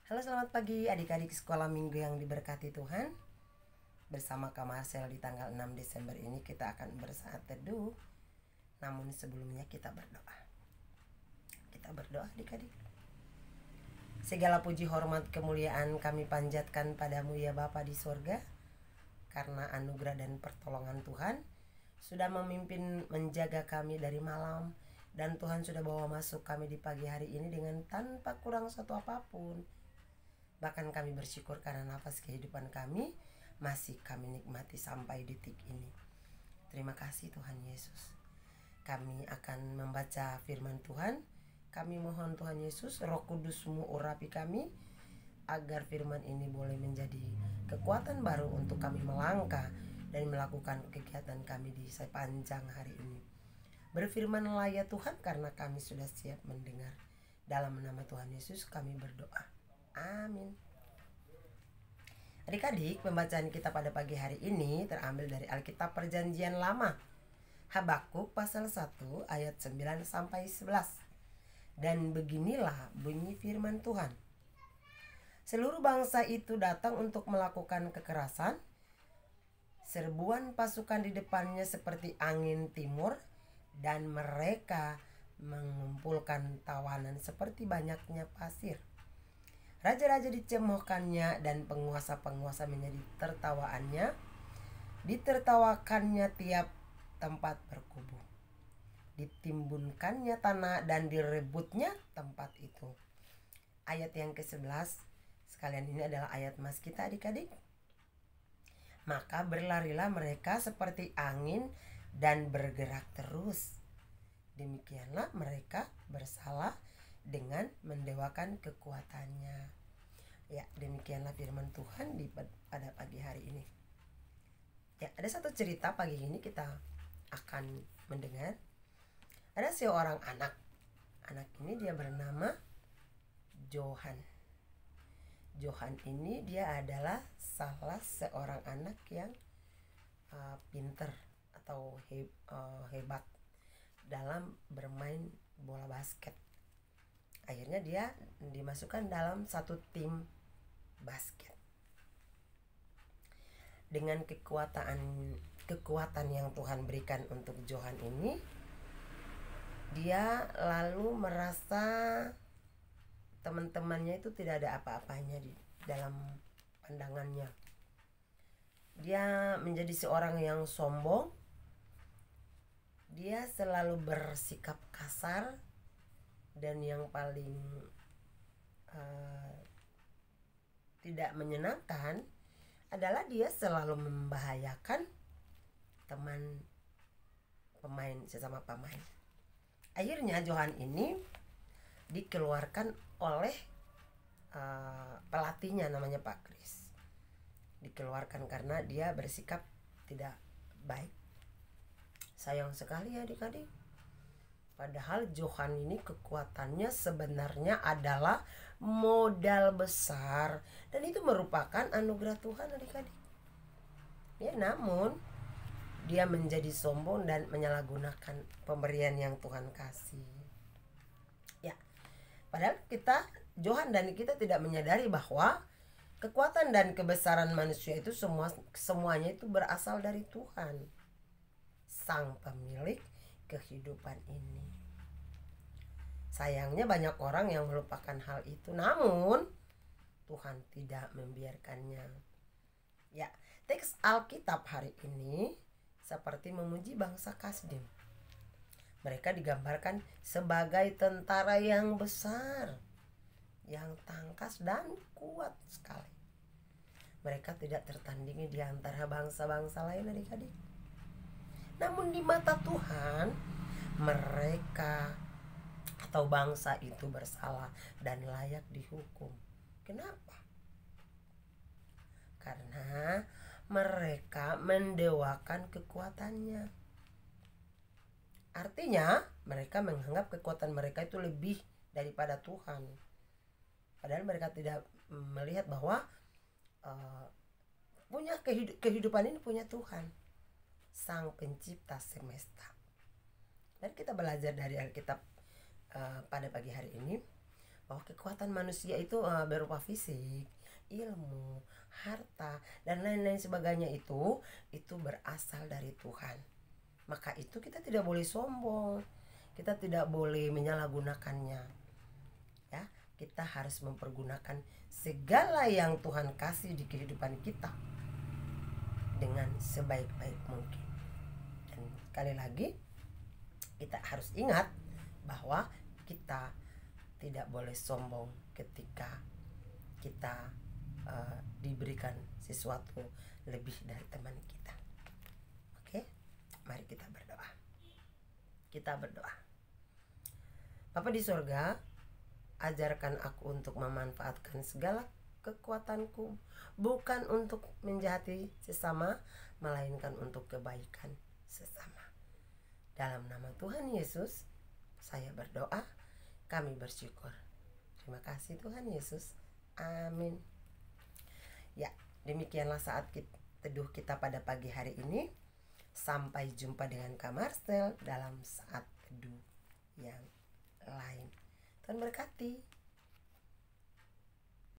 Halo, selamat pagi adik-adik sekolah minggu yang diberkati Tuhan. Bersama Kak Marcel di tanggal 6 Desember ini kita akan bersaat teduh. Namun sebelumnya kita berdoa. Kita berdoa adik-adik. Segala puji hormat kemuliaan kami panjatkan padamu ya Bapa di sorga, karena anugerah dan pertolongan Tuhan sudah memimpin menjaga kami dari malam, dan Tuhan sudah bawa masuk kami di pagi hari ini dengan tanpa kurang satu apapun. Bahkan kami bersyukur karena nafas kehidupan kami masih kami nikmati sampai detik ini. Terima kasih Tuhan Yesus. Kami akan membaca firman Tuhan. Kami mohon Tuhan Yesus, Roh Kudus-Mu urapi kami, agar firman ini boleh menjadi kekuatan baru untuk kami melangkah dan melakukan kegiatan kami di sepanjang hari ini. Berfirmanlah ya Tuhan, karena kami sudah siap mendengar. Dalam nama Tuhan Yesus kami berdoa. Amin. Adik-adik, pembacaan kita pada pagi hari ini terambil dari Alkitab Perjanjian Lama, Habakuk pasal 1 ayat 9 sampai 11. Dan beginilah bunyi firman Tuhan. Seluruh bangsa itu datang untuk melakukan kekerasan. Serbuan pasukan di depannya seperti angin timur, dan mereka mengumpulkan tawanan seperti banyaknya pasir. Raja-raja dicemoohkannya dan penguasa-penguasa menjadi tertawaannya. Ditertawakannya tiap tempat berkubu. Ditimbunkannya tanah dan direbutnya tempat itu. Ayat yang ke-11, sekalian ini adalah ayat mas kita adik-adik. Maka berlarilah mereka seperti angin dan bergerak terus. Demikianlah mereka bersalah dengan mendewakan kekuatannya. Ya, demikianlah firman Tuhan pada pagi hari ini. Ya, ada satu cerita pagi ini kita akan mendengar. Ada seorang anak. Anak ini dia bernama Johan. Johan ini dia adalah salah seorang anak yang pinter atau hebat dalam bermain bola basket. Akhirnya dia dimasukkan dalam satu tim basket. Dengan kekuatan yang Tuhan berikan untuk Johan ini, dia lalu merasa teman-temannya itu tidak ada apa-apanya di dalam pandangannya. Dia menjadi seorang yang sombong. Dia selalu bersikap kasar. Dan yang paling tidak menyenangkan adalah dia selalu membahayakan teman sesama pemain. Akhirnya Johan ini dikeluarkan oleh pelatihnya, namanya Pak Kris. Dikeluarkan karena dia bersikap tidak baik. Sayang sekali ya adik-adik. Padahal Johan ini kekuatannya sebenarnya adalah modal besar, dan itu merupakan anugerah Tuhan adik-adik. Ya, namun dia menjadi sombong dan menyalahgunakan pemberian yang Tuhan kasih. Ya, padahal Johan dan kita tidak menyadari bahwa kekuatan dan kebesaran manusia itu semuanya itu berasal dari Tuhan, Sang Pemilik kehidupan ini. Sayangnya banyak orang yang melupakan hal itu, namun Tuhan tidak membiarkannya. Ya, teks Alkitab hari ini seperti memuji bangsa Kasdim. Mereka digambarkan sebagai tentara yang besar, yang tangkas dan kuat sekali. Mereka tidak tertandingi di antara bangsa-bangsa lain adik-adik. Namun di mata Tuhan, mereka atau bangsa itu bersalah dan layak dihukum. Kenapa? Karena mereka mendewakan kekuatannya. Artinya mereka menganggap kekuatan mereka itu lebih daripada Tuhan. Padahal mereka tidak melihat bahwa punya kehidupan ini punya Tuhan, Sang Pencipta semesta. Dan kita belajar dari Alkitab pada pagi hari ini bahwa kekuatan manusia itu berupa fisik, ilmu, harta, dan lain-lain sebagainya itu berasal dari Tuhan. Maka itu kita tidak boleh sombong, kita tidak boleh menyalahgunakannya. Ya, kita harus mempergunakan segala yang Tuhan kasih di kehidupan kita dengan sebaik-baik mungkin. Dan sekali lagi kita harus ingat bahwa kita tidak boleh sombong ketika kita diberikan sesuatu lebih dari teman kita. Oke, mari kita berdoa. Kita berdoa. Bapa di sorga, ajarkan aku untuk memanfaatkan segala kekuatanku bukan untuk menjahati sesama, melainkan untuk kebaikan sesama. Dalam nama Tuhan Yesus, saya berdoa, kami bersyukur. Terima kasih Tuhan Yesus. Amin. Ya, demikianlah saat teduh kita pada pagi hari ini. Sampai jumpa dengan Kak Marcel dalam saat teduh yang lain. Tuhan berkati.